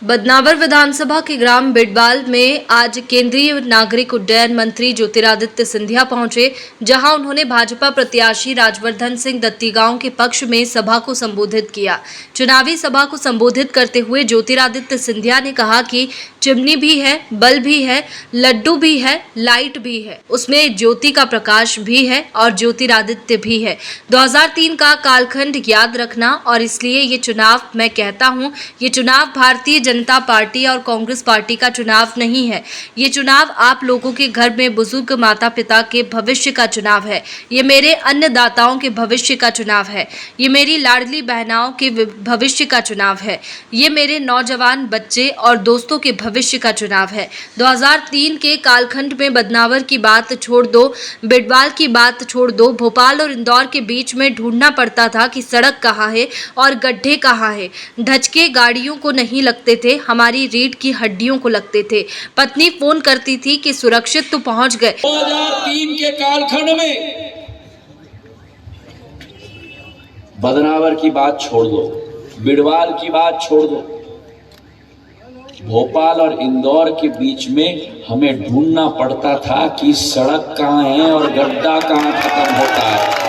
बदनावर विधानसभा के ग्राम बिडवाल में आज केंद्रीय नागरिक उड्डयन मंत्री ज्योतिरादित्य सिंधिया पहुंचे, जहां उन्होंने भाजपा प्रत्याशी राजवर्धन सिंह दत्तीगांव के पक्ष में सभा को संबोधित किया। चुनावी सभा को संबोधित करते हुए ज्योतिरादित्य सिंधिया ने कहा कि चिमनी भी है, बल्ब भी है, लड्डू भी है, लाइट भी है, उसमें ज्योति का प्रकाश भी है और ज्योतिरादित्य भी है। 2003 का कालखंड याद रखना, और इसलिए ये चुनाव, मैं कहता हूँ, ये चुनाव भारतीय जनता पार्टी और कांग्रेस पार्टी का चुनाव नहीं है। ये चुनाव आप लोगों के घर में बुजुर्ग माता पिता के भविष्य का चुनाव है। ये मेरे अन्नदाताओं के भविष्य का चुनाव है। ये मेरी लाडली बहनाओं के भविष्य का चुनाव है। ये मेरे नौजवान बच्चे और दोस्तों के भविष्य का चुनाव है। 2003 के कालखंड में बदनावर की बात छोड़ दो, बिडवाल की बात छोड़ दो, भोपाल और इंदौर के बीच में ढूंढना पड़ता था कि सड़क कहाँ है और गड्ढे कहाँ है। ढचके गाड़ियों को नहीं लगते थे, हमारी रीढ़ की हड्डियों को लगते थे। पत्नी फोन करती थी कि सुरक्षित तो पहुंच गए। 2003 के कालखंड में बदनावर की बात छोड़ दो, बिडवाल की बात छोड़ दो, भोपाल और इंदौर के बीच में हमें ढूंढना पड़ता था कि सड़क कहाँ है और गड्ढा कहाँ खत्म होता है।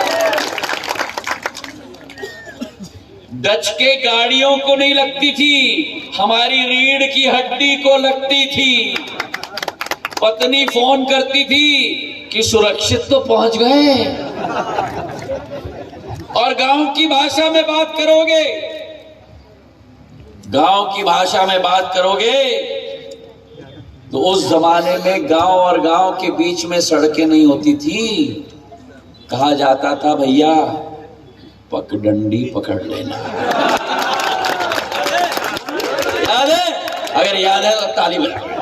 डचके गाड़ियों को नहीं लगती थी, हमारी रीढ़ की हड्डी को लगती थी। पत्नी फोन करती थी कि सुरक्षित तो पहुंच गए। और गांव की भाषा में बात करोगे, गांव की भाषा में बात करोगे तो उस जमाने में गांव और गांव के बीच में सड़कें नहीं होती थी। कहा जाता था, भैया पगडंडी पकड़ लेना। याद है? अगर याद है तो ताली बजाओ।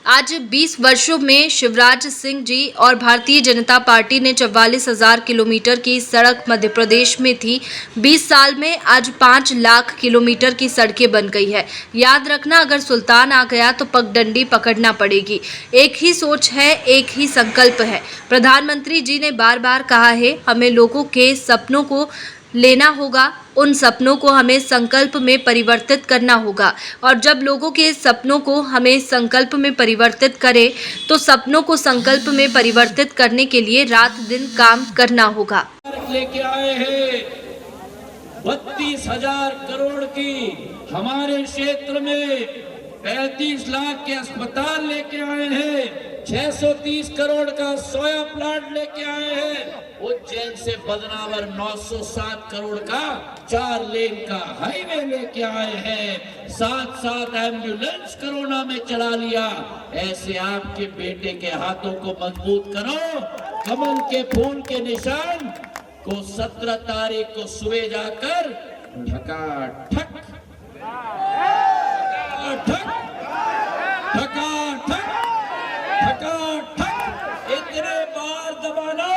आज 20 वर्षों में शिवराज सिंह जी और भारतीय जनता पार्टी ने 44,000 किलोमीटर की सड़क मध्य प्रदेश में थी। 20 साल में आज 5 लाख किलोमीटर की सड़कें बन गई है। याद रखना, अगर सुल्तान आ गया तो पगडंडी पकड़ना पड़ेगी। एक ही सोच है, एक ही संकल्प है। प्रधानमंत्री जी ने बार बार कहा है, हमें लोगों के सपनों को लेना होगा, उन सपनों को हमें संकल्प में परिवर्तित करना होगा। और जब लोगों के सपनों को हमें संकल्प में परिवर्तित करें तो सपनों को संकल्प में परिवर्तित करने के लिए रात दिन काम करना होगा। लेके आए हैं 32,000 करोड़ की, हमारे क्षेत्र में 35 लाख के अस्पताल लेके आए हैं, 630 करोड़ का सोया प्लांट लेके आए हैं, उज्जैन से बदनावर 907 करोड़ का 4 लेन का हाईवे लेके आए हैं, 7 एम्बुलेंस कोरोना में चला लिया। ऐसे आपके बेटे के हाथों को मजबूत करो। कमल के फूल के निशान को 17 तारीख को सुबह जाकर ठकाठक इतने बार दबाना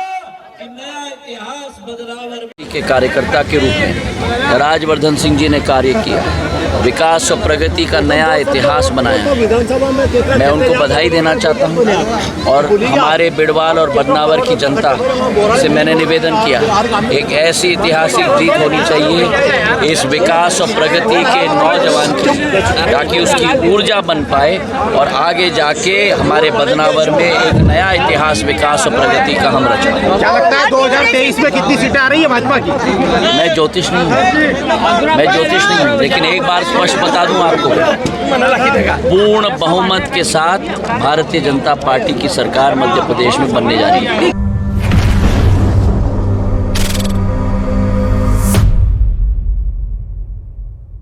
कि नया इतिहास बदलावर के कार्यकर्ता के रूप में राजवर्धन सिंह जी ने कार्य किया, विकास और प्रगति का नया इतिहास बनाया। मैं उनको बधाई देना चाहता हूं और हमारे बिडवाल और बदनावर की जनता से मैंने निवेदन किया, एक ऐसी ऐतिहासिक जीत होनी चाहिए इस विकास और प्रगति के नौजवान की, ताकि उसकी ऊर्जा बन पाए और आगे जाके हमारे बदनावर में एक नया इतिहास विकास और प्रगति का हम रच पाएं। क्या लगता है 2023 में कितनी सीटें आ रही है भाजपा की? मैं ज्योतिष नहीं हूँ, लेकिन एक बार स्पष्ट बता दूं आपको, पूर्ण बहुमत के साथ भारतीय जनता पार्टी की सरकार मध्य प्रदेश में बनने जा रही है।